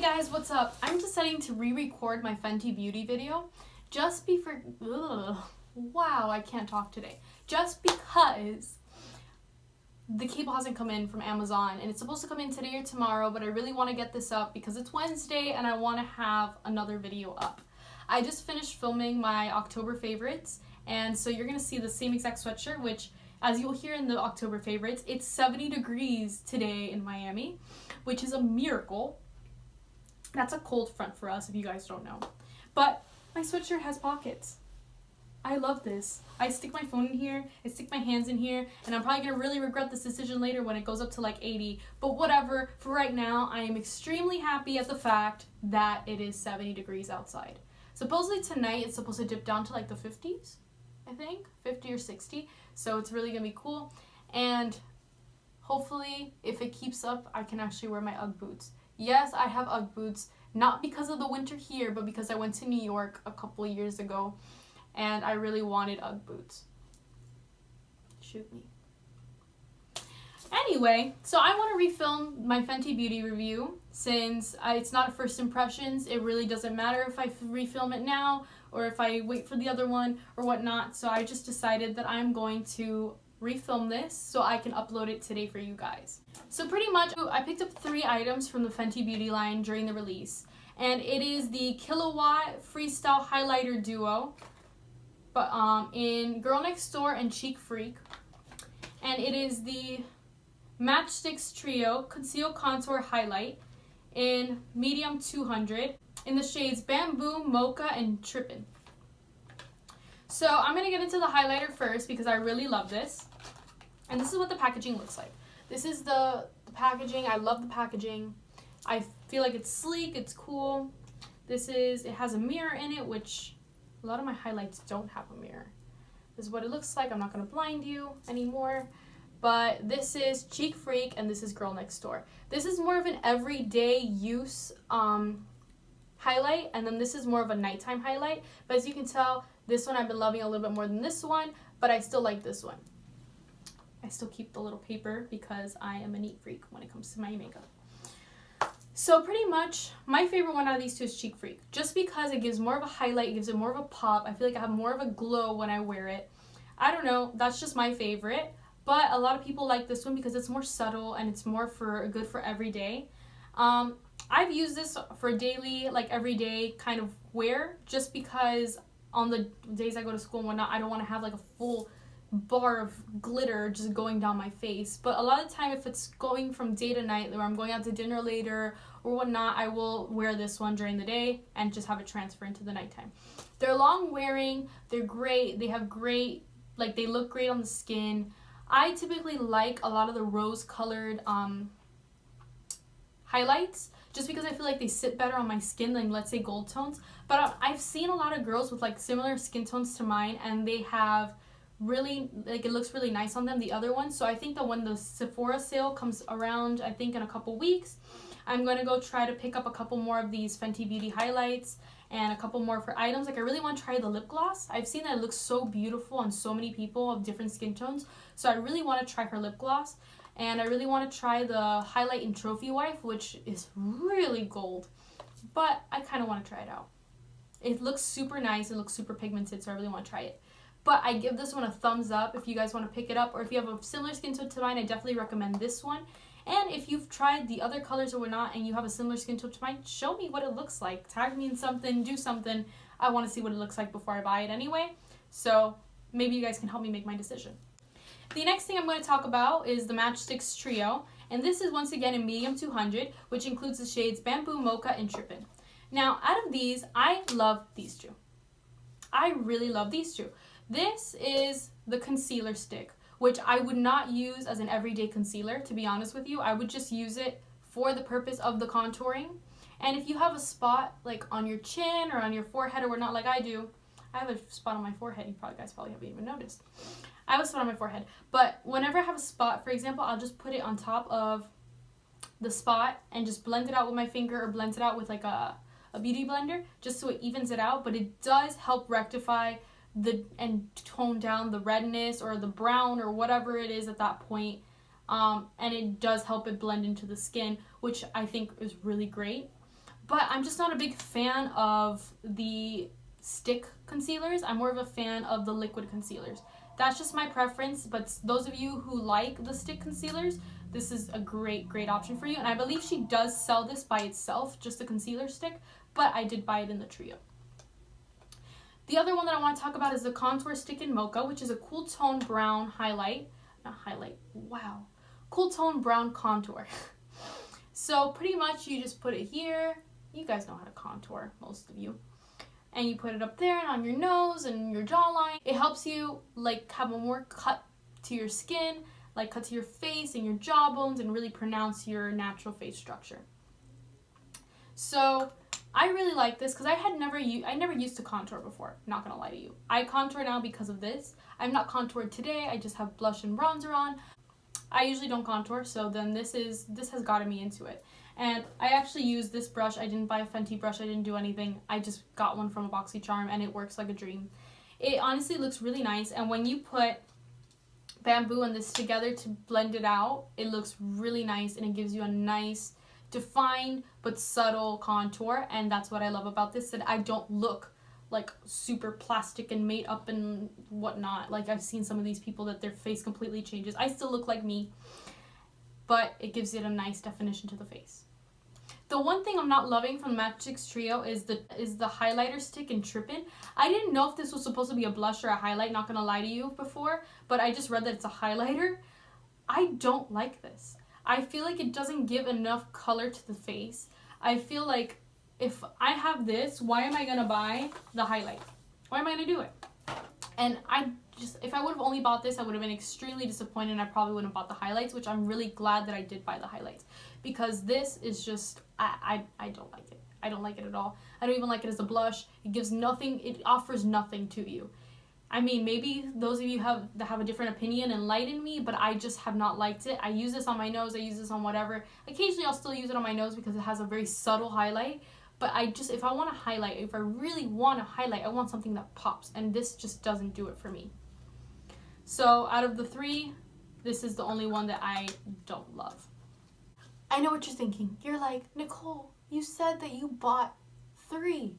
guys, what's up? I'm deciding to re-record my Fenty Beauty video just wow, I can't talk today. Just because the cable hasn't come in from Amazon and it's supposed to come in today or tomorrow, but I really want to get this up because it's Wednesday and I want to have another video up. I just finished filming my October favorites, and so you're going to see the same exact sweatshirt, which as you'll hear in the October favorites, it's 70 degrees today in Miami, which is a miracle. That's a cold front for us if you guys don't know. But my sweatshirt has pockets. I love this. I stick my phone in here, I stick my hands in here, and I'm probably going to really regret this decision later when it goes up to like 80. But whatever, for right now, I am extremely happy at the fact that it is 70 degrees outside. Supposedly tonight it's supposed to dip down to like the 50s, I think, 50 or 60. So it's really going to be cool. And hopefully, if it keeps up, I can actually wear my Ugg boots. Yes, I have Ugg boots, not because of the winter here, but because I went to New York a couple years ago and I really wanted Ugg boots. Shoot me. Anyway, so I want to refilm my Fenty Beauty review since it's not a first impressions. It really doesn't matter if I refilm it now or if I wait for the other one or whatnot. So I just decided that I'm going to refilm this so I can upload it today for you guys. So pretty much I picked up 3 items from the Fenty Beauty line during the release, and it is the Kilowatt Freestyle Highlighter Duo, but in Girl Next Door and Cheek Freak, and it is the Matchsticks Trio Conceal Contour Highlight in Medium 200 in the shades Bamboo, Mocha, and Trippin'. So I'm going to get into the highlighter first because I really love this. And this is what the packaging looks like. This is the packaging. I love the packaging. I feel like it's sleek, it's cool. It has a mirror in it, which a lot of my highlights don't have a mirror. This is what it looks like. I'm not going to blind you anymore. But this is Cheek Freak and this is Girl Next Door. This is more of an everyday use highlight, and then this is more of a nighttime highlight. But as you can tell, this one I've been loving a little bit more than this one, but I still like this one. I still keep the little paper because I am a neat freak when it comes to my makeup. So pretty much, my favorite one out of these two is Cheek Freak. Just because it gives more of a highlight, it gives it more of a pop. I feel like I have more of a glow when I wear it. I don't know, that's just my favorite. But a lot of people like this one because it's more subtle and it's more good for every day. I've used this for daily, like everyday kind of wear, just because on the days I go to school and whatnot, I don't want to have like a full bar of glitter just going down my face. But a lot of the time, if it's going from day to night, or I'm going out to dinner later or whatnot, I will wear this one during the day and just have it transfer into the nighttime. They're long wearing, they're great, they have great, like they look great on the skin. I typically like a lot of the rose colored highlights just because I feel like they sit better on my skin than, let's say, gold tones. But I've seen a lot of girls with like similar skin tones to mine, and they have really, like, it looks really nice on them, the other ones. So I think that when the Sephora sale comes around, I think in a couple weeks, I'm going to go try to pick up a couple more of these Fenty Beauty highlights and a couple more for items. Like, I really want to try the lip gloss. I've seen that it looks so beautiful on so many people of different skin tones. So I really want to try her lip gloss. And I really want to try the highlight in Trophy Wife, which is really gold. But I kind of want to try it out. It looks super nice. It looks super pigmented, so I really want to try it. But I give this one a thumbs up if you guys want to pick it up. Or if you have a similar skin tone to mine, I definitely recommend this one. And if you've tried the other colors or whatnot and you have a similar skin tone to mine, show me what it looks like. Tag me in something, do something. I want to see what it looks like before I buy it anyway. So maybe you guys can help me make my decision. The next thing I'm going to talk about is the Matchsticks Trio. And this is once again in Medium 200, which includes the shades Bamboo, Mocha, and Trippin'. Now, out of these, I love these two. I really love these two. This is the concealer stick, which I would not use as an everyday concealer, to be honest with you. I would just use it for the purpose of the contouring. And if you have a spot like on your chin or on your forehead or whatnot, like I do, I have a spot on my forehead. You guys probably haven't even noticed. I have a spot on my forehead. But whenever I have a spot, for example, I'll just put it on top of the spot and just blend it out with my finger or blend it out with like a beauty blender just so it evens it out. But it does help rectify and tone down the redness or the brown or whatever it is at that point. And it does help it blend into the skin, which I think is really great. But I'm just not a big fan of the stick concealers. I'm more of a fan of the liquid concealers. That's just my preference, but those of you who like the stick concealers, this is a great option for you. And I believe she does sell this by itself, just a concealer stick, but I did buy it in the trio. The other one that I want to talk about is the Contour Stick in Mocha, which is a cool tone brown highlight. Not highlight, wow. Cool tone brown contour. So pretty much you just put it here. You guys know how to contour, most of you. And you put it up there and on your nose and your jawline. It helps you like have a more cut to your skin, like cut to your face and your jawbones, and really pronounce your natural face structure. So I really like this because I never used to contour before, not gonna lie to you. I contour now because of this. I'm not contoured today, I just have blush and bronzer on. I usually don't contour, so then this has gotten me into it. And I actually use this brush. I didn't buy a Fenty brush, I didn't do anything. I just got one from a BoxyCharm and it works like a dream. It honestly looks really nice, and when you put bamboo and this together to blend it out, it looks really nice and it gives you a nice defined but subtle contour. And that's what I love about this, that I don't look like super plastic and made up and whatnot. Like I've seen some of these people that their face completely changes. I still look like me, but it gives it a nice definition to the face. The one thing I'm not loving from the Match Stix Trio is the highlighter stick in Trippin'. I didn't know if this was supposed to be a blush or a highlight, not gonna lie to you, before, but I just read that it's a highlighter. I don't like this. I feel like it doesn't give enough color to the face. I feel like if I have this, why am I gonna buy the highlight? Why am I gonna do it? And if I would have only bought this, I would have been extremely disappointed, and I probably wouldn't have bought the highlights, which I'm really glad that I did buy the highlights, because this is just, I don't like it. I don't like it at all. I don't even like it as a blush. It gives nothing, it offers nothing to you. I mean, maybe those of you that have a different opinion enlighten me, but I just have not liked it. I use this on my nose, I use this on whatever. Occasionally I'll still use it on my nose because it has a very subtle highlight. But if I want to highlight, if I really want to highlight, I want something that pops, and this just doesn't do it for me. So out of the three, this is the only one that I don't love. I know what you're thinking. You're like, Nicole, you said that you bought 3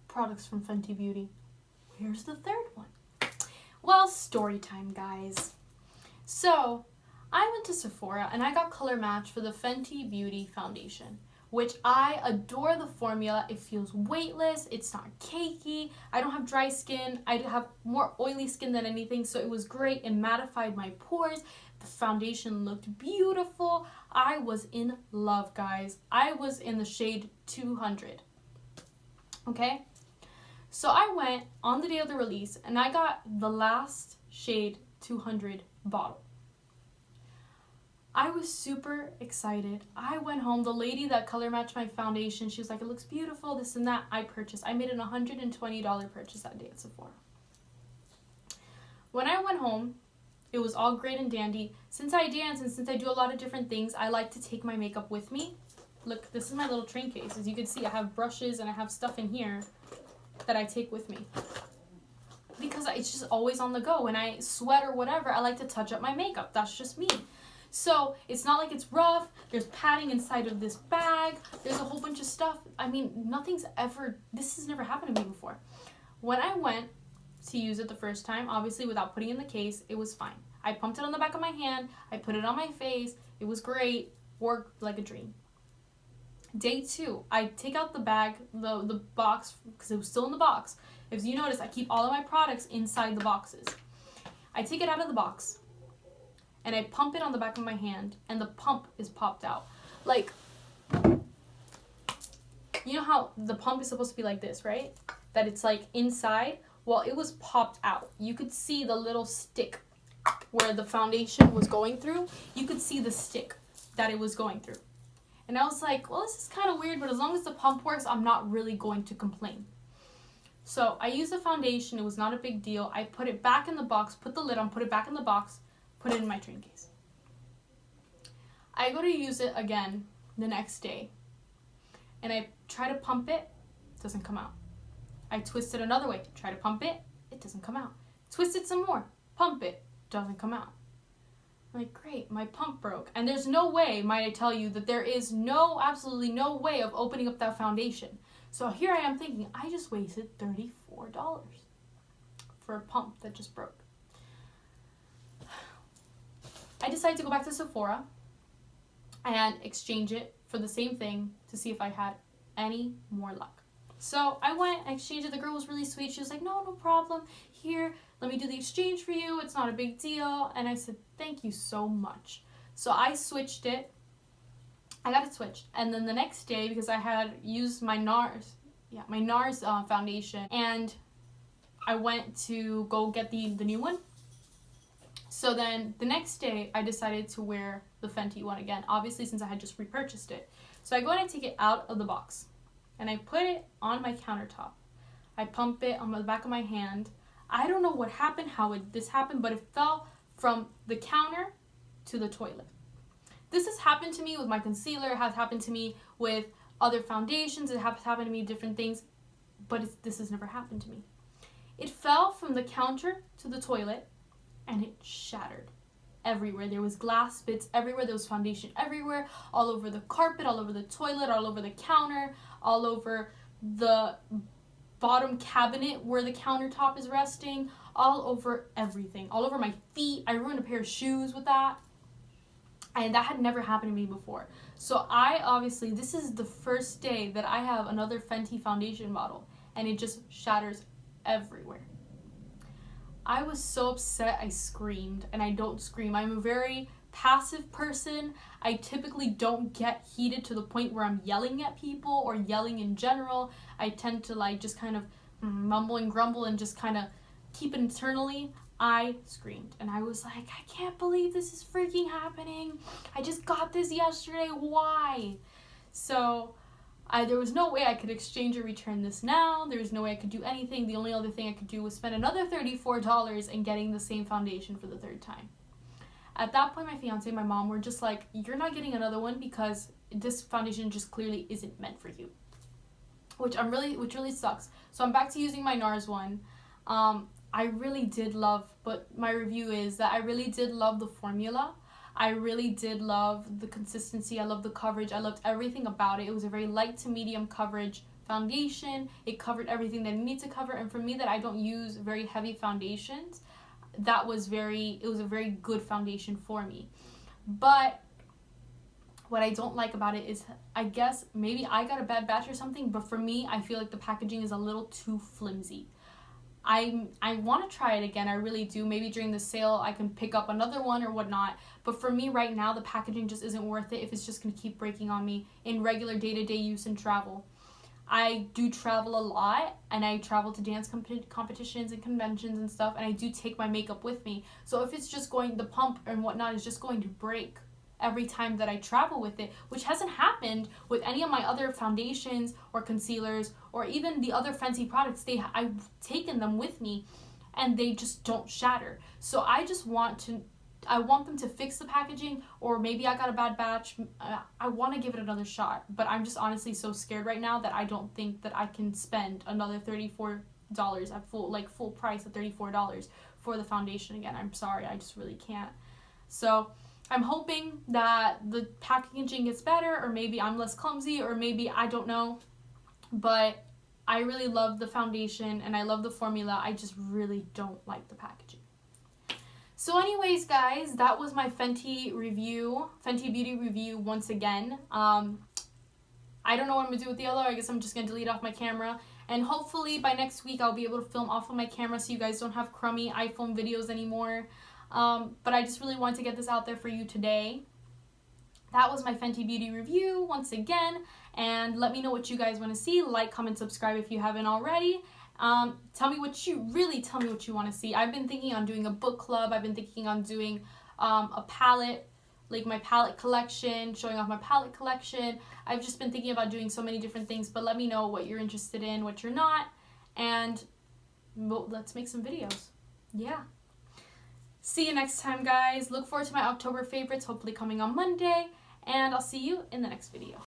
products from Fenty Beauty. Where's the third one? Well, story time, guys. So I went to Sephora and I got color match for the Fenty Beauty foundation, which I adore the formula. It feels weightless, it's not cakey, I don't have dry skin, I have more oily skin than anything, so it was great. It mattified my pores, the foundation looked beautiful. I was in love, guys. I was in the shade 200, okay? So I went on the day of the release and I got the last shade 200 bottle. I was super excited. I went home. The lady that color matched my foundation, she was like, it looks beautiful, this and that. I purchased. I made an $120 purchase that day at Sephora. When I went home, it was all great and dandy. Since I dance and since I do a lot of different things, I like to take my makeup with me. Look, this is my little train case. As you can see, I have brushes and I have stuff in here that I take with me. Because it's just always on the go. When I sweat or whatever, I like to touch up my makeup. That's just me. So it's not like it's rough. There's padding inside of this bag. There's a whole bunch of stuff. I mean, this has never happened to me before. When I went to use it the first time, obviously without putting it in the case, it was fine. I pumped it on the back of my hand. I put it on my face. It was great. Worked like a dream. Day 2, I take out the bag, the box, because it was still in the box. If you notice, I keep all of my products inside the boxes. I take it out of the box, and I pump it on the back of my hand, and the pump is popped out. Like, you know how the pump is supposed to be like this, right? That it's like inside? Well, it was popped out. You could see the little stick where the foundation was going through. You could see the stick that it was going through. And I was like, well, this is kind of weird, but as long as the pump works, I'm not really going to complain. So I used the foundation. It was not a big deal. I put it back in the box, put the lid on, put it back in the box, put it in my train case. I go to use it again the next day, and I try to pump it, it doesn't come out. I twist it another way, try to pump it, it doesn't come out. Twist it some more, pump it, doesn't come out. I'm like, great, my pump broke. And there's no way, might I tell you, that there is absolutely no way of opening up that foundation. So here I am thinking, I just wasted $34 for a pump that just broke. I decided to go back to Sephora and exchange it for the same thing to see if I had any more luck. So I went and exchanged it. The girl was really sweet. She was like, no problem. Here, let me do the exchange for you. It's not a big deal. And I said, thank you so much. So I switched it. I got it switched. And then the next day, because I had used my NARS foundation, and I went to go get the new one. So then the next day, I decided to wear the Fenty one again, obviously since I had just repurchased it. So I go and I take it out of the box, and I put it on my countertop. I pump it on the back of my hand. I don't know what happened, this happened, but it fell from the counter to the toilet. This has happened to me with my concealer, it has happened to me with other foundations, it has happened to me with different things, but this has never happened to me. It fell from the counter to the toilet, and it shattered everywhere. There was glass bits everywhere, there was foundation everywhere, all over the carpet, all over the toilet, all over the counter, all over the bottom cabinet where the countertop is resting, all over everything, all over my feet. I ruined a pair of shoes with that, and that had never happened to me before. So this is the first day that I have another Fenty foundation bottle, and it just shatters everywhere. I was so upset I screamed, and I don't scream. I'm a very passive person. I typically don't get heated to the point where I'm yelling at people or yelling in general. I tend to just kind of mumble and grumble and just kind of keep it internally. I screamed, and I was like, I can't believe this is freaking happening. I just got this yesterday. Why? So there was no way I could exchange or return this now. There was no way I could do anything. The only other thing I could do was spend another $34 in getting the same foundation for the third time. At that point, my fiance and my mom were just like, you're not getting another one because this foundation just clearly isn't meant for you. Which really sucks. So I'm back to using my NARS one. I really did love, but my review is that I really did love the formula. I really did love the consistency. I love the coverage. I loved everything about it. It was a very light to medium coverage foundation. It covered everything that it needed to cover. And for me, that I don't use very heavy foundations, it was a very good foundation for me. But what I don't like about it is, I guess maybe I got a bad batch or something, but for me, I feel like the packaging is a little too flimsy. I want to try it again, I really do. Maybe during the sale I can pick up another one or whatnot. But for me right now, the packaging just isn't worth it if it's just going to keep breaking on me in regular day-to-day use and travel. I do travel a lot, and I travel to dance competitions and conventions and stuff, and I do take my makeup with me. So if it's just the pump and whatnot is just going to break every time that I travel with it, which hasn't happened with any of my other foundations or concealers or even the other Fenty products. I've taken them with me and they just don't shatter. So I want them to fix the packaging, or maybe I got a bad batch. I want to give it another shot, but I'm just honestly so scared right now that I don't think that I can spend another $34 at full price at $34 for the foundation again. I'm sorry, I just really can't. So I'm hoping that the packaging gets better, or maybe I'm less clumsy, or maybe I don't know. But I really love the foundation and I love the formula. I just really don't like the packaging. So anyways, guys, that was my Fenty Beauty review once again. I don't know what I'm going to do with the other. I guess I'm just going to delete off my camera. And hopefully by next week I'll be able to film off of my camera so you guys don't have crummy iPhone videos anymore. But I just really want to get this out there for you today. That was my Fenty Beauty review once again. And let me know what you guys want to see. Like, comment, subscribe if you haven't already. Tell me what you want to see. I've been thinking on doing a book club. I've been thinking on doing a palette, like my palette collection, showing off my palette collection. I've just been thinking about doing so many different things, but let me know what you're interested in, what you're not, and let's make some videos. Yeah. See you next time, guys. Look forward to my October favorites, hopefully coming on Monday, and I'll see you in the next video.